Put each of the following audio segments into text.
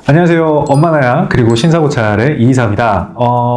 안녕하세요. 엄마나야 그리고 신사고찰의 이이사입니다.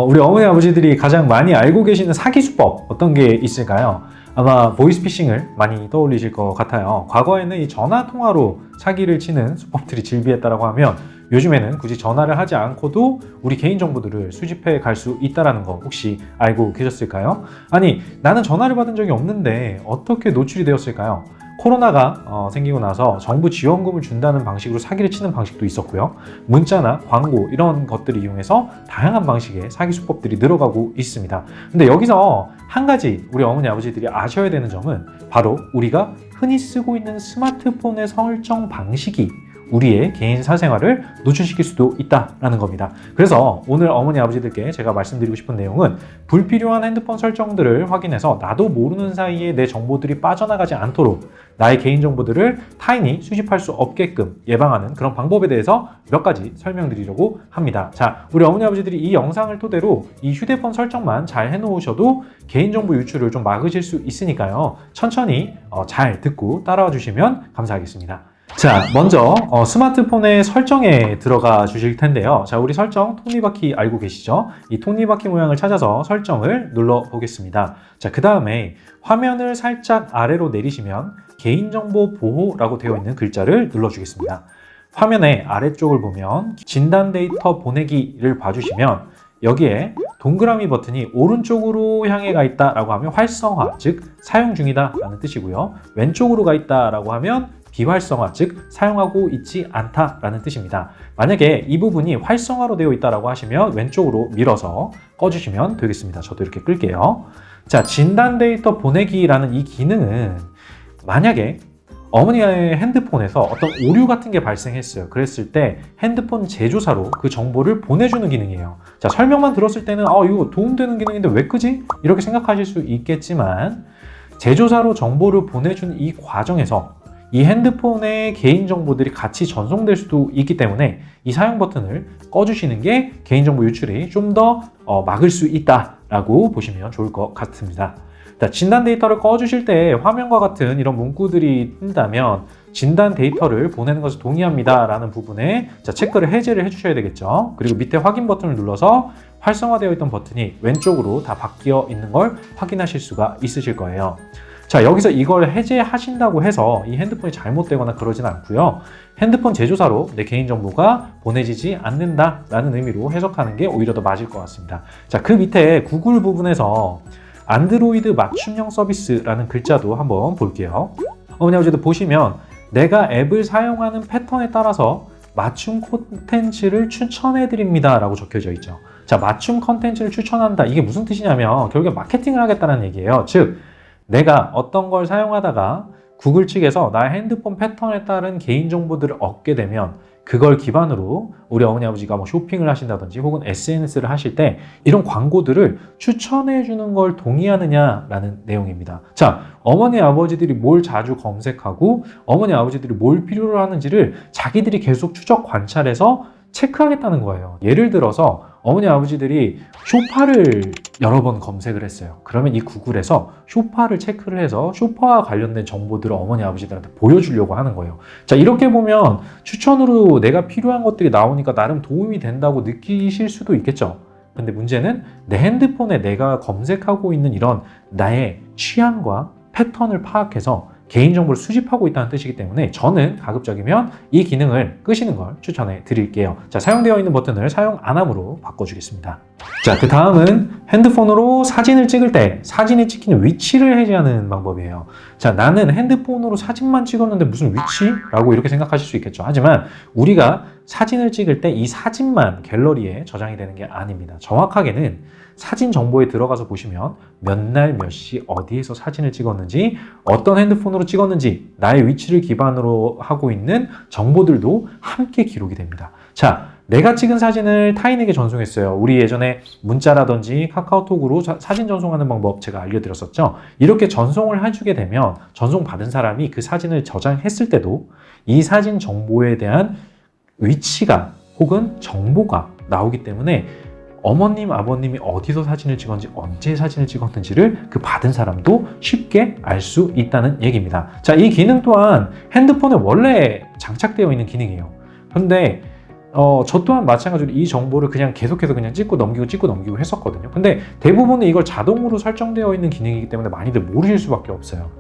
우리 어머니 아버지들이 가장 많이 알고 계시는 사기 수법 어떤 게 있을까요? 아마 보이스피싱을 많이 떠올리실 것 같아요. 과거에는 이 전화 통화로 사기를 치는 수법들이 즐비했다라고 하면 요즘에는 굳이 전화를 하지 않고도 우리 개인 정보들을 수집해 갈 수 있다는 거 혹시 알고 계셨을까요? 아니, 나는 전화를 받은 적이 없는데 어떻게 노출이 되었을까요? 코로나가 생기고 나서 정부 지원금을 준다는 방식으로 사기를 치는 방식도 있었고요. 문자나 광고 이런 것들을 이용해서 다양한 방식의 사기 수법들이 늘어가고 있습니다. 근데 여기서 한 가지 우리 어머니 아버지들이 아셔야 되는 점은 바로 우리가 흔히 쓰고 있는 스마트폰의 설정 방식이 우리의 개인 사생활을 노출시킬 수도 있다라는 겁니다. 그래서 오늘 어머니 아버지들께 제가 말씀드리고 싶은 내용은 불필요한 핸드폰 설정들을 확인해서 나도 모르는 사이에 내 정보들이 빠져나가지 않도록 나의 개인 정보들을 타인이 수집할 수 없게끔 예방하는 그런 방법에 대해서 몇 가지 설명드리려고 합니다. 자, 우리 어머니 아버지들이 이 영상을 토대로 이 휴대폰 설정만 잘 해놓으셔도 개인정보 유출을 좀 막으실 수 있으니까요. 천천히 잘 듣고 따라와 주시면 감사하겠습니다. 자, 먼저 스마트폰의 설정에 들어가 주실 텐데요. 자, 우리 설정 톱니바퀴 알고 계시죠? 이 톱니바퀴 모양을 찾아서 설정을 눌러 보겠습니다. 자, 그 다음에 화면을 살짝 아래로 내리시면 개인정보 보호라고 되어 있는 글자를 눌러 주겠습니다. 화면의 아래쪽을 보면 진단 데이터 보내기를 봐주시면 여기에 동그라미 버튼이 오른쪽으로 향해 가 있다라고 하면 활성화, 즉 사용 중이다 라는 뜻이고요. 왼쪽으로 가 있다라고 하면 비활성화, 즉 사용하고 있지 않다라는 뜻입니다. 만약에 이 부분이 활성화로 되어 있다라고 하시면 왼쪽으로 밀어서 꺼주시면 되겠습니다. 저도 이렇게 끌게요. 자, 진단 데이터 보내기라는 이 기능은 만약에 어머니의 핸드폰에서 어떤 오류 같은 게 발생했어요. 그랬을 때 핸드폰 제조사로 그 정보를 보내주는 기능이에요. 자, 설명만 들었을 때는 이거 도움되는 기능인데 왜 끄지? 이렇게 생각하실 수 있겠지만 제조사로 정보를 보내주는 이 과정에서 이 핸드폰의 개인정보들이 같이 전송될 수도 있기 때문에 이 사용 버튼을 꺼주시는 게 개인정보 유출이 좀 더 막을 수 있다라고 보시면 좋을 것 같습니다. 자, 진단 데이터를 꺼주실 때 화면과 같은 이런 문구들이 뜬다면 진단 데이터를 보내는 것을 동의합니다 라는 부분에 체크를 해제를 해주셔야 되겠죠. 그리고 밑에 확인 버튼을 눌러서 활성화되어 있던 버튼이 왼쪽으로 다 바뀌어 있는 걸 확인하실 수가 있으실 거예요. 자, 여기서 이걸 해제하신다고 해서 이 핸드폰이 잘못되거나 그러진 않고요. 핸드폰 제조사로 내 개인정보가 보내지지 않는다라는 의미로 해석하는 게 오히려 더 맞을 것 같습니다. 자, 그 밑에 구글 부분에서 안드로이드 맞춤형 서비스라는 글자도 한번 볼게요. 어머니 아버지들 보시면 내가 앱을 사용하는 패턴에 따라서 맞춤 콘텐츠를 추천해 드립니다 라고 적혀져 있죠. 자, 맞춤 콘텐츠를 추천한다. 이게 무슨 뜻이냐면 결국에 마케팅을 하겠다는 얘기예요. 즉 내가 어떤 걸 사용하다가 구글 측에서 나의 핸드폰 패턴에 따른 개인정보들을 얻게 되면 그걸 기반으로 우리 어머니 아버지가 뭐 쇼핑을 하신다든지 혹은 SNS를 하실 때 이런 광고들을 추천해 주는 걸 동의하느냐라는 내용입니다. 자, 어머니 아버지들이 뭘 자주 검색하고 어머니 아버지들이 뭘 필요로 하는지를 자기들이 계속 추적 관찰해서 체크하겠다는 거예요. 예를 들어서 어머니 아버지들이 쇼파를 여러 번 검색을 했어요. 그러면 이 구글에서 쇼파를 체크를 해서 쇼파와 관련된 정보들을 어머니 아버지들한테 보여주려고 하는 거예요. 자, 이렇게 보면 추천으로 내가 필요한 것들이 나오니까 나름 도움이 된다고 느끼실 수도 있겠죠. 근데 문제는 내 핸드폰에 내가 검색하고 있는 이런 나의 취향과 패턴을 파악해서 개인정보를 수집하고 있다는 뜻이기 때문에 저는 가급적이면 이 기능을 끄시는 걸 추천해 드릴게요. 자, 사용되어 있는 버튼을 사용 안 함으로 바꿔주겠습니다. 자, 그 다음은 핸드폰으로 사진을 찍을 때 사진이 찍히는 위치를 해제하는 방법이에요. 자, 나는 핸드폰으로 사진만 찍었는데 무슨 위치? 라고 이렇게 생각하실 수 있겠죠. 하지만 우리가 사진을 찍을 때 이 사진만 갤러리에 저장이 되는 게 아닙니다. 정확하게는 사진 정보에 들어가서 보시면 몇 날 몇 시 어디에서 사진을 찍었는지 어떤 핸드폰으로 찍었는지 나의 위치를 기반으로 하고 있는 정보들도 함께 기록이 됩니다. 자, 내가 찍은 사진을 타인에게 전송했어요. 우리 예전에 문자라든지 카카오톡으로 사진 전송하는 방법 제가 알려드렸었죠. 이렇게 전송을 해주게 되면 전송받은 사람이 그 사진을 저장했을 때도 이 사진 정보에 대한 위치가 혹은 정보가 나오기 때문에 어머님, 아버님이 어디서 사진을 찍었는지 언제 사진을 찍었는지를 그 받은 사람도 쉽게 알 수 있다는 얘기입니다. 자, 이 기능 또한 핸드폰에 원래 장착되어 있는 기능이에요. 그런데 저 또한 마찬가지로 이 정보를 그냥 계속해서 그냥 찍고 넘기고 했었거든요. 근데 대부분은 이걸 자동으로 설정되어 있는 기능이기 때문에 많이들 모르실 수밖에 없어요.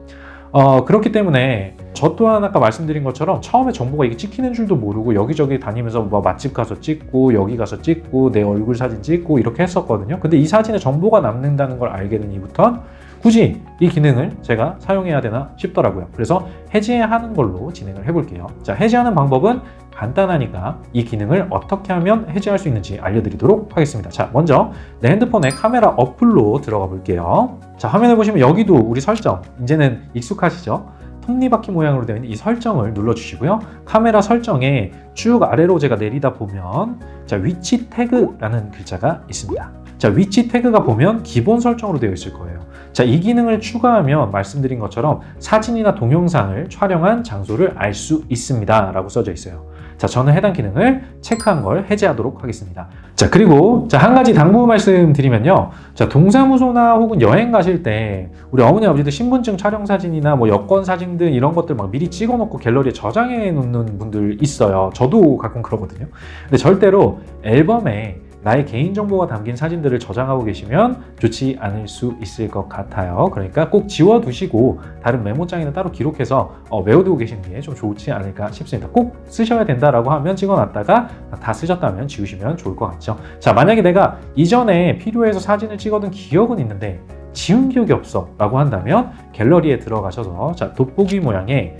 그렇기 때문에 저 또한 아까 말씀드린 것처럼 처음에 정보가 이게 찍히는 줄도 모르고 여기저기 다니면서 뭐 맛집 가서 찍고 여기 가서 찍고 내 얼굴 사진 찍고 이렇게 했었거든요. 근데 이 사진에 정보가 남는다는 걸 알게 된 이후부터 굳이 이 기능을 제가 사용해야 되나 싶더라고요. 그래서 해제하는 걸로 진행을 해볼게요. 자, 해제하는 방법은 간단하니까 이 기능을 어떻게 하면 해제할 수 있는지 알려드리도록 하겠습니다. 자, 먼저 내 핸드폰에 카메라 어플로 들어가 볼게요. 자, 화면에 보시면 여기도 우리 설정, 이제는 익숙하시죠? 톱니바퀴 모양으로 되어 있는 이 설정을 눌러주시고요. 카메라 설정에 쭉 아래로 제가 내리다 보면 자, 위치 태그라는 글자가 있습니다. 자, 위치 태그가 보면 기본 설정으로 되어 있을 거예요. 자, 이 기능을 추가하면 말씀드린 것처럼 사진이나 동영상을 촬영한 장소를 알 수 있습니다 라고 써져 있어요. 자, 저는 해당 기능을 체크한 걸 해제하도록 하겠습니다. 자, 그리고 한 가지 당부 말씀드리면요. 자, 동사무소나 혹은 여행 가실 때 우리 어머니 아버지들 신분증 촬영 사진이나 뭐 여권 사진들 이런 것들 막 미리 찍어 놓고 갤러리에 저장해 놓는 분들 있어요. 저도 가끔 그러거든요. 근데 절대로 앨범에 나의 개인정보가 담긴 사진들을 저장하고 계시면 좋지 않을 수 있을 것 같아요. 그러니까 꼭 지워두시고 다른 메모장에는 따로 기록해서 외워두고 계시는 게 좀 좋지 않을까 싶습니다. 꼭 쓰셔야 된다라고 하면 찍어놨다가 다 쓰셨다면 지우시면 좋을 것 같죠. 자, 만약에 내가 이전에 필요해서 사진을 찍어둔 기억은 있는데 지운 기억이 없어 라고 한다면 갤러리에 들어가셔서 자, 돋보기 모양의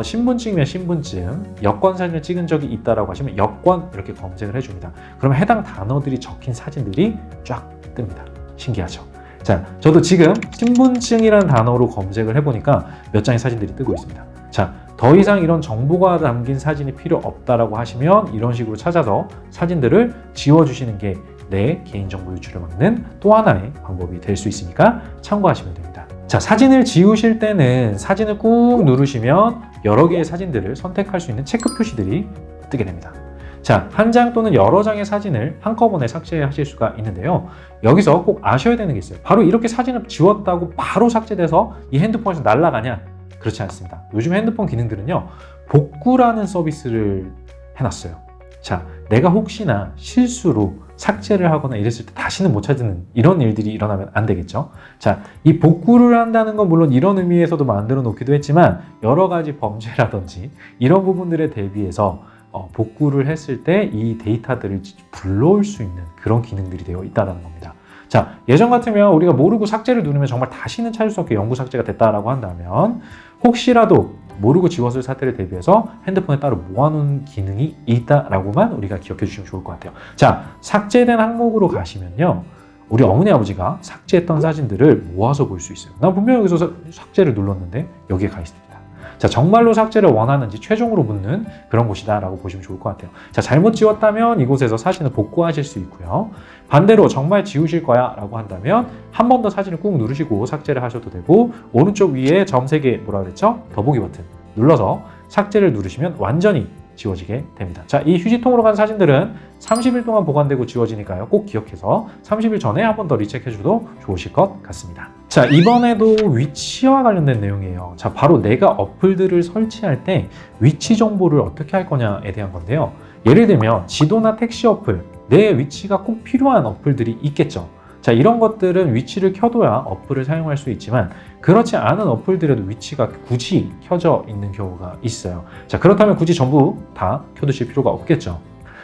신분증이면 신분증, 여권 사진을 찍은 적이 있다라고 하시면 여권 이렇게 검색을 해줍니다. 그러면 해당 단어들이 적힌 사진들이 쫙 뜹니다. 신기하죠? 자, 저도 지금 신분증이라는 단어로 검색을 해보니까 몇 장의 사진들이 뜨고 있습니다. 자, 더 이상 이런 정보가 담긴 사진이 필요 없다라고 하시면 이런 식으로 찾아서 사진들을 지워주시는 게 내 개인정보 유출을 막는 또 하나의 방법이 될 수 있으니까 참고하시면 됩니다. 자, 사진을 지우실 때는 사진을 꾹 누르시면 여러 개의 사진들을 선택할 수 있는 체크 표시들이 뜨게 됩니다. 자, 한 장 또는 여러 장의 사진을 한꺼번에 삭제하실 수가 있는데요. 여기서 꼭 아셔야 되는 게 있어요. 바로 이렇게 사진을 지웠다고 바로 삭제돼서 이 핸드폰에서 날아가냐? 그렇지 않습니다. 요즘 핸드폰 기능들은요, 복구라는 서비스를 해놨어요. 자, 내가 혹시나 실수로 삭제를 하거나 이랬을 때 다시는 못 찾는 이런 일들이 일어나면 안 되겠죠. 자, 이 복구를 한다는 건 물론 이런 의미에서도 만들어 놓기도 했지만 여러 가지 범죄라든지 이런 부분들에 대비해서 복구를 했을 때 이 데이터들을 불러올 수 있는 그런 기능들이 되어 있다는 겁니다. 자, 예전 같으면 우리가 모르고 삭제를 누르면 정말 다시는 찾을 수 없게 영구 삭제가 됐다라고 한다면 혹시라도 모르고 지웠을 사태를 대비해서 핸드폰에 따로 모아놓은 기능이 있다라고만 우리가 기억해 주시면 좋을 것 같아요. 자, 삭제된 항목으로 가시면요, 우리 어머니 아버지가 삭제했던 사진들을 모아서 볼 수 있어요. 난 분명히 여기서 삭제를 눌렀는데 여기에 가 있습니다. 자, 정말로 삭제를 원하는지 최종으로 묻는 그런 곳이다 라고 보시면 좋을 것 같아요. 자, 잘못 지웠다면 이곳에서 사진을 복구하실 수 있고요. 반대로 정말 지우실 거야 라고 한다면 한 번 더 사진을 꾹 누르시고 삭제를 하셔도 되고, 오른쪽 위에 점 3개 뭐라 그랬죠? 더보기 버튼 눌러서 삭제를 누르시면 완전히 지워지게 됩니다. 자, 이 휴지통으로 간 사진들은 30일 동안 보관되고 지워지니까요. 꼭 기억해서 30일 전에 한 번 더 리체크해줘도 좋으실 것 같습니다. 자, 이번에도 위치와 관련된 내용이에요. 자, 바로 내가 어플들을 설치할 때 위치 정보를 어떻게 할 거냐에 대한 건데요. 예를 들면 지도나 택시 어플, 내 위치가 꼭 필요한 어플들이 있겠죠. 자, 이런 것들은 위치를 켜둬야 어플을 사용할 수 있지만 그렇지 않은 어플들에도 위치가 굳이 켜져 있는 경우가 있어요. 자, 그렇다면 굳이 전부 다 켜두실 필요가 없겠죠.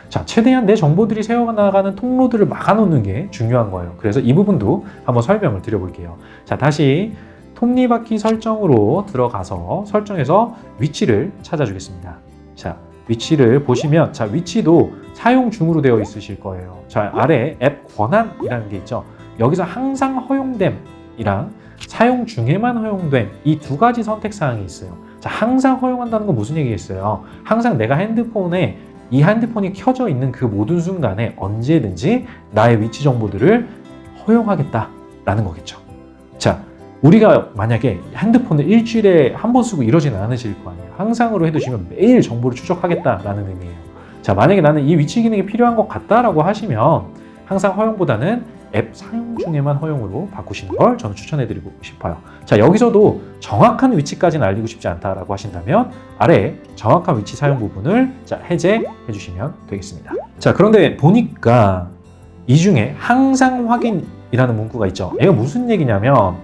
자, 최대한 내 정보들이 새어나가는 통로들을 막아놓는 게 중요한 거예요. 그래서 이 부분도 한번 설명을 드려볼게요. 자, 다시 톱니바퀴 설정으로 들어가서 설정해서 위치를 찾아주겠습니다. 자, 위치를 보시면 자, 위치도 사용 중으로 되어 있으실 거예요. 자, 아래 앱 권한이라는 게 있죠. 여기서 항상 허용됨이랑 사용 중에만 허용됨, 이 두 가지 선택 사항이 있어요. 자, 항상 허용한다는 건 무슨 얘기겠어요? 항상 내가 핸드폰에 이 핸드폰이 켜져 있는 그 모든 순간에 언제든지 나의 위치 정보들을 허용하겠다라는 거겠죠. 자, 우리가 만약에 핸드폰을 일주일에 한 번 쓰고 이러지는 않으실 거 아니에요. 항상으로 해두시면 매일 정보를 추적하겠다라는 의미예요. 자, 만약에 나는 이 위치 기능이 필요한 것 같다라고 하시면 항상 허용보다는 앱 사용 중에만 허용으로 바꾸시는 걸 저는 추천해드리고 싶어요. 자, 여기서도 정확한 위치까지는 알리고 싶지 않다라고 하신다면 아래에 정확한 위치 사용 부분을 해제해 주시면 되겠습니다. 자, 그런데 보니까 이 중에 항상 확인이라는 문구가 있죠. 얘가 무슨 얘기냐면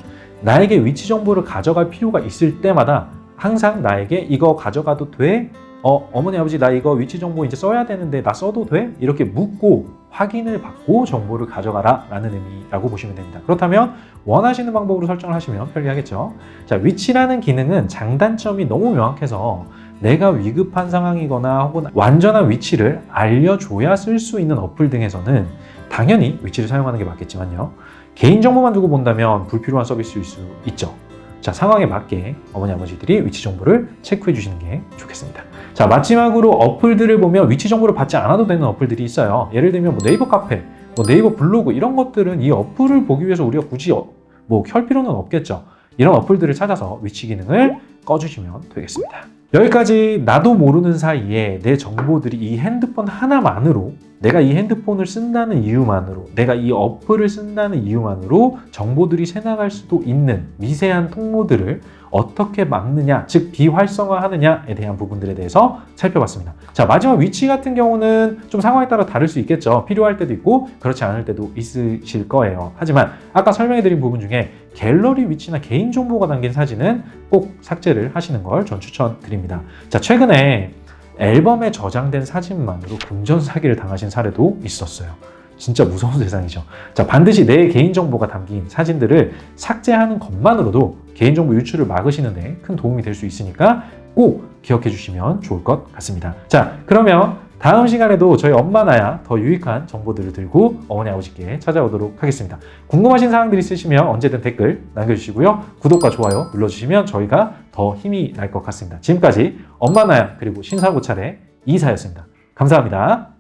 나에게 위치 정보를 가져갈 필요가 있을 때마다 항상 나에게 이거 가져가도 돼? 어머니 아버지 나 이거 위치 정보 이제 써야 되는데 나 써도 돼? 이렇게 묻고 확인을 받고 정보를 가져가라 라는 의미라고 보시면 됩니다. 그렇다면 원하시는 방법으로 설정을 하시면 편리하겠죠. 자, 위치라는 기능은 장단점이 너무 명확해서 내가 위급한 상황이거나 혹은 완전한 위치를 알려줘야 쓸 수 있는 어플 등에서는 당연히 위치를 사용하는 게 맞겠지만요. 개인정보만 두고 본다면 불필요한 서비스일 수 있죠. 자, 상황에 맞게 어머니 아버지들이 위치 정보를 체크해 주시는 게 좋겠습니다. 자, 마지막으로 어플들을 보면 위치 정보를 받지 않아도 되는 어플들이 있어요. 예를 들면 뭐 네이버 카페, 뭐 네이버 블로그 이런 것들은 이 어플을 보기 위해서 우리가 굳이 켤 필요는 없겠죠. 이런 어플들을 찾아서 위치 기능을 꺼주시면 되겠습니다. 여기까지 나도 모르는 사이에 내 정보들이 이 핸드폰 하나만으로 내가 이 핸드폰을 쓴다는 이유만으로 내가 이 어플을 쓴다는 이유만으로 정보들이 새나갈 수도 있는 미세한 통로들을 어떻게 막느냐, 즉 비활성화하느냐에 대한 부분들에 대해서 살펴봤습니다. 자, 마지막 위치 같은 경우는 좀 상황에 따라 다를 수 있겠죠. 필요할 때도 있고 그렇지 않을 때도 있으실 거예요. 하지만 아까 설명해드린 부분 중에 갤러리 위치나 개인정보가 담긴 사진은 꼭 삭제를 하시는 걸 전 추천드립니다. 자, 최근에 앨범에 저장된 사진만으로 금전 사기를 당하신 사례도 있었어요. 진짜 무서운 세상이죠. 자, 반드시 내 개인정보가 담긴 사진들을 삭제하는 것만으로도 개인정보 유출을 막으시는 데 큰 도움이 될 수 있으니까 꼭 기억해 주시면 좋을 것 같습니다. 자, 그러면 다음 시간에도 저희 엄마 나야 더 유익한 정보들을 들고 어머니 아버지께 찾아오도록 하겠습니다. 궁금하신 사항들이 있으시면 언제든 댓글 남겨주시고요. 구독과 좋아요 눌러주시면 저희가 더 힘이 날 것 같습니다. 지금까지 엄마 나야 그리고 신사고찰의 이사였습니다. 감사합니다.